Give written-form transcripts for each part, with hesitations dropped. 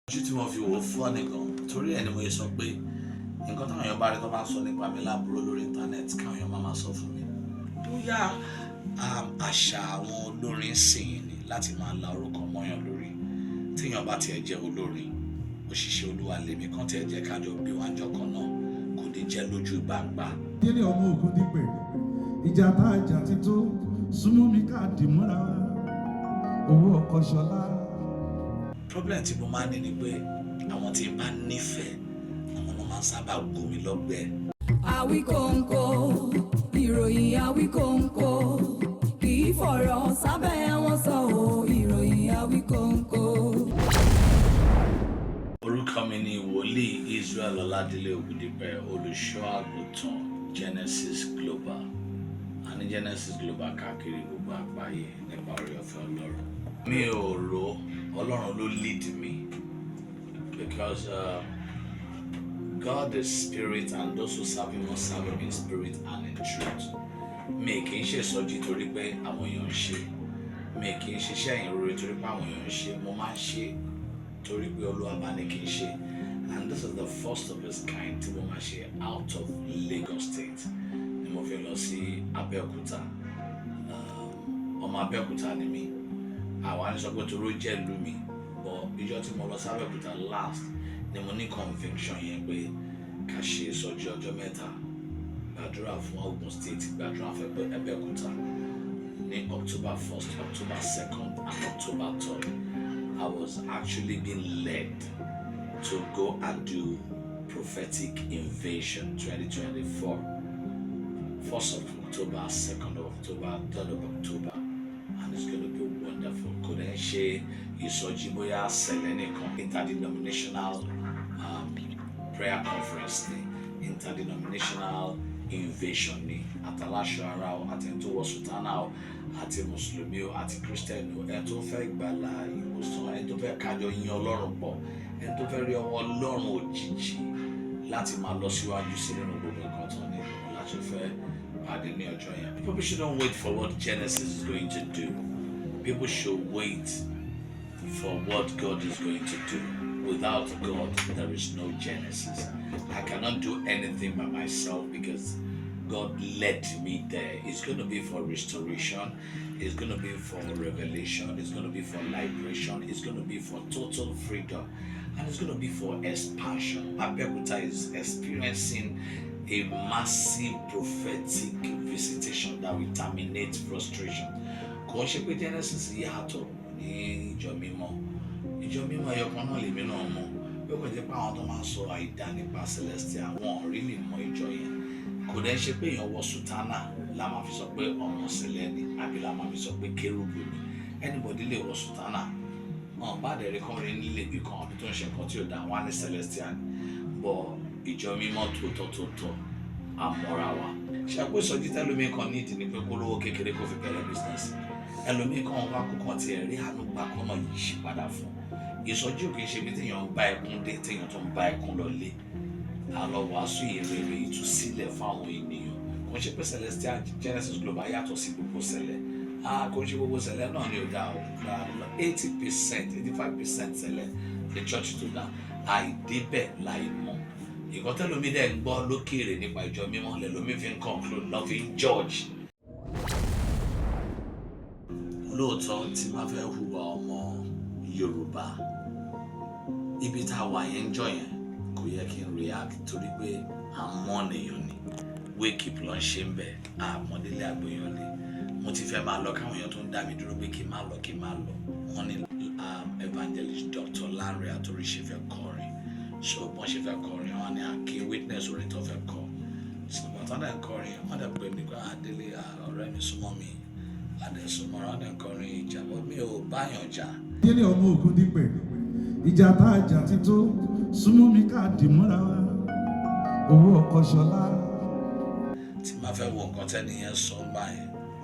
ojú tí mo fi wò fún nìkan torí ẹni mo yẹ sọ pé nǹkan táwọn èèyàn bá rí tó bá sọ nípa mi láàbúrò lórí íńtánẹ́ẹ̀tì káwọn èèyàn máa sọ fún mi bóyá àṣà àwọn olórin sìn ni láti máa la orúkọ mọ́yàn lórí téèyàn bá tiẹ̀ jẹ́ olórin òṣìṣẹ́ olúwa lèmi kan tiẹ̀ jẹ́ kájọ bí wájọ kan náà kò ní jẹ́ lójú gbangba. Délé ọmọ ogun dípẹ̀ ìjà tá a jà ti tó súnmọ́ mi ká dì mọ́ra owó ọkọ̀ ṣọlá. Problem tí mo máa ń ní ni pé àwọn tí n bá nífẹ̀ẹ́ àwọn ọmọ máa ń sábà gún mi lọ́gbẹ́. Àwíkóńkó ìròyìn àwíkóńkó kì í fọ̀rọ̀ sábẹ́ wọn sọ ọ́ ìròyìn àwíkóńkó. Orúkọ mi ni Wolii Ọladele olùṣọ́ àgùntàn Genesis Global àní Genesis Global káàkiri gbogbo àgbáyé nípa oore ọ̀fẹ́ Ọlọ́run. Mi ò rò Ọlọ́run ló lead me because God is spirit and those who serve him must serve him in spirit and in truth. Mi kì í ṣe ìsọjí torí pé àwọn èèyàn ń ṣe, mi kì í ṣiṣẹ́ ìrore torí pé àwọn èèyàn ń ṣe, mo máa ń ṣe torí pé Olúwa bá ní kí n ṣe. And this is the first of its kind tí mo máa ṣe out of Lagos State ni mo fi lọ sí Abẹ́òkúta. Ọmọ Abẹ́òkúta ni mí, àwa ní sọ pé toró jẹ́ ìlú mi, but ìjọ tí mo lọ sí Abẹ́òkúta last ni mo ní conviction yẹn pé ká ṣe ìsọjí ọjọ́ mẹ́ta, gbàdúrà fún Ogun State, gbàdúrà fún Abẹ́òkúta ní October 1st, October 2nd and October 3rd. I was actually being led to go and do prophetic invasion 2024, 1st of October, 2nd of October, 3rd of October, and it's going to be wonderful. Kò dẹ̀ ṣe ìsọjí bóyá ṣẹlẹ nìkan, interdenominational prayer conference ni, interdenominational invasion ni, àtàláṣọ ara o, àti ẹni tó wọ sùtánà o, àti mùsùlùmí o, àti kírísítẹ́nì o, ẹni tó fẹ́ ìgbàlà ìwòsàn, ẹni tó fẹ́ kájọ yin Ọlọ́run pọ̀, ẹni tó fẹ́ rí ọwọ́ Ọlọ́run òjijì láti máa lọ síwájú sí nínú gbogbo nǹkan tó ní láti fẹ́ pàdé ní ọjọ́ yẹn. People shouldn't wait for what Genesis is going to do. People should wait for what God is going to do. Without God, there is no Genesis. I cannot do anything by myself because God led me there. It's going to be for restoration. It's going to be for revelation. It's going to be for liberation. It's going to be for total freedom. And it's going to be for expansion. Abẹ́òkúta is experiencing a massive prophetic visitation that will terminate frustration. Kò ṣe pé Genesis yàtọ̀ ní ìjọ mímọ́. Ìjọ mímọ́ ẹyọkan náà lèmi náà mọ̀. Bí ó kò jẹ́ pé àwọn tó máa ń sọ àìdá nípa Celestial, wọn ò rí lè mọ ìjọ yẹn. Kò dẹ̀ ṣe pé èèyàn wọ sùtánà la máa fi sọ pé ọmọ ṣẹlẹ ni àbí la máa fi sọ pé kérúbù ni. Anybody lè wọ sùtánà. Wọn bá dẹ̀ rí kọrin nílé ibì kan àbí tó ń ṣe nǹkan tí ò dá wọn ní Celestial ni. Bọ̀ ìjọ mímọ́ tòótọ́ àmọ́ra wa. Ṣé àpò ìsọjí tẹ́lómi kan nídìí ni pé kó lówó kékeré kó fi bẹ̀rẹ̀ business. Ẹlòmíì kan wá kó kan tiẹ̀ rí àánú gbà kan náà yí padà fún. Ìsọjí ò kì í ṣe bí téèyàn ń bá ẹkún dé téèyàn tó ń bá ẹkún lọ lé. Àlọ́ wàásù ìrere ìtúsílẹ̀ fáwọn ènìyàn. Kò ṣe pé Celestial Genesis Global yàtọ̀ sí gbogbo ṣẹlẹ̀. Kò ṣe gbogbo ṣẹlẹ̀ náà ni ò dá o. 80%, 85% ṣẹlẹ̀ the church tó dá. Àìdébẹ̀ láì mọ̀. Ìkan tẹ́lómi dẹ̀ ń gbọ́ lókèèrè nípa ìjọ mímọ́ lẹ́lómi fi ń conclude lọ́ fi ń judge. Lóòótọ́ tí máa fẹ́ hùwà ọmọ Yorùbá, ibi tá a wà yẹn ń jọ yẹn kò yẹ kí n react torí pé àmọ́ nìyàn ni wake up lọ ń ṣe ń bẹ̀ àmọ́délé àgbéyàn lé. Mo ti fẹ́ máa lọ káwọn èèyàn tó ń dá mi dúró pé kí n má lọ. Wọ́n ní evangelist Dr. Lanre ṣe fẹ́ kọrin, so wọ́n ṣe fẹ́ kọrin wọn ni àkè witness orin tó fẹ́ kọ. Ṣùgbọ́n tó dẹ̀ kọrin wọ́n dẹ̀ pè mí pé Adélé ọ̀rẹ́ mi súnmọ́ mi, àdẹ̀sùnmọ́ra wọ́n dẹ̀ kọrin ìjà bọ́ mi ò báyàn jà. Délé ọmọ ogun dípẹ̀ ìjà tá a jà ti tó súnmọ́ mi ká dì mọ́ra owó ọkọ̀ ṣọlá. Tí máa fẹ́ wo nǹkan tẹ́ni yẹn sọ báyìí,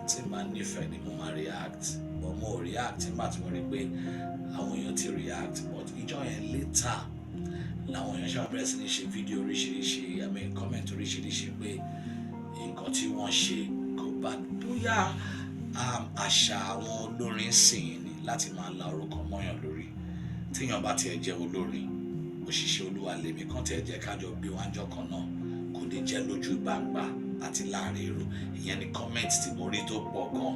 tí máa nífẹ̀ẹ́ ni mo máa react, but mo react nígbà tí mo rí pé àwọn èèyàn ti react, but ìjọ yẹn later làwọn èèyàn ṣe bẹ̀rẹ̀ sí ní ṣe fídíò oríṣiríṣi, comment oríṣiríṣi pé nǹkan tí wọ́n ṣe kò bá bóyá àṣà àwọn olórin sìn ni láti máa la orúkọ mọ́yàn lórí téèyàn bá tiẹ̀ jẹ́ olórin òṣìṣẹ́ olúwa lèmi kan tiẹ̀ jẹ́ kájọ bí wájọ́ kan náà kò ní jẹ́ lójú gbangba àti láàrin èrò. Ìyẹn ni comment tí mo rí tó pọ̀ gan.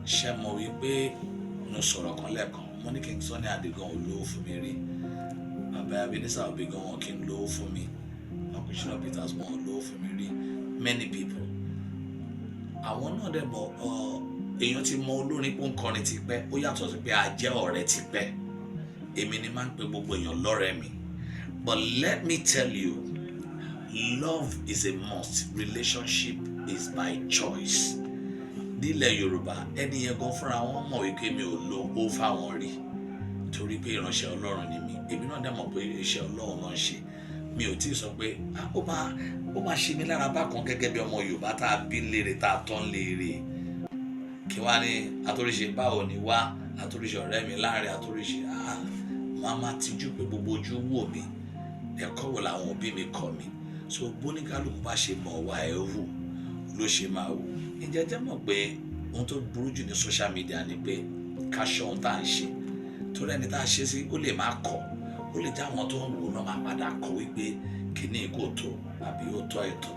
Ṣé mo wí pé mo sọ̀rọ̀ kan lẹ́ẹ̀kan mo ní King Sunny Adé gan ò lówó fún mi rí, bàbá Ebenezer Obey gan wọn kì í lówó fún mi, Uncle Shina Peters wọn ò lówó fún mi rí, many people. Àwọn náà dẹ̀ mọ̀ èèyàn ti mọ olórin pé ó ń kọrin ti pẹ́, ó yàtọ̀ sí pé a jẹ́ ọ̀rẹ́ ti pẹ́. Èmi ni máa ń pe gbogbo èèyàn lọ́rẹ́ mi. But let me tell you, love is a must, relationship is by choice. Nílẹ̀ Yorùbá ẹni yẹn gan fúnra wọn mọ̀ wípé mi ò lo ó fáwọn rí torí pé ìránṣẹ́ Ọlọ́run ni mi. Èmi náà dẹ̀ mọ̀ pé iṣẹ́ Ọlọ́run náà ń ṣe. Mi ò tí ì sọ pé ó máa ṣe mí lára bákan gẹ́gẹ́ bí ọmọ Yorùbá tá a bí léèrè tá a tán léèrè. Kí wá ní Atóríṣe báwo ni wá, Atóríṣe ọ̀rẹ́ mi Lanre Atóríṣe máa máa tijú pé gbogbo ojú wò mí, ẹ̀kọ́ wo làwọn òbí mi kọ́ mi. So bóníkálùkù bá ṣe mọ̀ wá ẹ̀ hù ló ṣe máa wò. Ǹjẹ́ jẹ́ mọ̀ pé ohun tó burú jù ní social media ni pé ká ṣọ́ ohun tá à ń ṣe torí ẹni tá a ṣe sí ó lè máa kọ̀, ó lè jẹ́ àwọn tó ń wò náà máa padà kọ̀ wípé kíní kò tó àbí ó tọ́ ètò.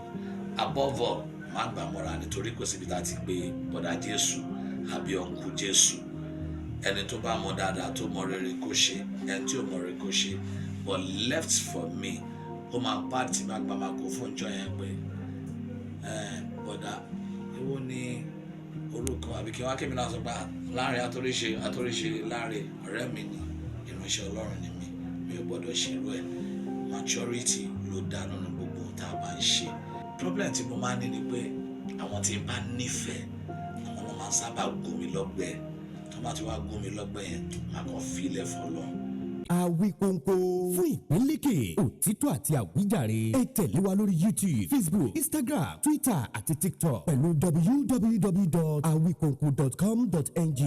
Above all má gbà mọ́ra nítorí kò síbi tá a ti pé bọ̀dá Jésù àbí ọ̀nkú Jésù. Ẹni tó bá mọ dáadáa tó mọ rere kó ṣe, ẹni tí ò mọ rere kó ṣe. But left for me ó máa bá tí má gba microphone jọ yẹn pé bọ̀dá èwo ni orúkọ àbí kí wọ́n kémi náà sọ pé Lanre Atóríṣe Lanre ọ̀rẹ́ mi ni, ìránṣẹ́ Ọlọ́run ni mi ò gbọ́dọ̀ ṣerú ẹ̀. Maturity ló dáná ní gbogbo tá a bá ń ṣe. Problem tí mo máa ń ní ni pé àwọn tí n bá nífẹ̀ẹ́ àwọn náà máa ń sábà gún mi lọ́gbẹ́. Tó bá ti wá gún mi lọ́gbẹ́ yẹn máa kàn fi ilẹ̀ fọlọ́. Àwíkóńkó fún ìpínlẹ̀kè òtítọ́ àti àwíjàre ẹ tẹ̀lé wa lórí YouTube, Facebook, Instagram, Twitter àti TikTok pẹ̀lú www.awikonko.com.ng.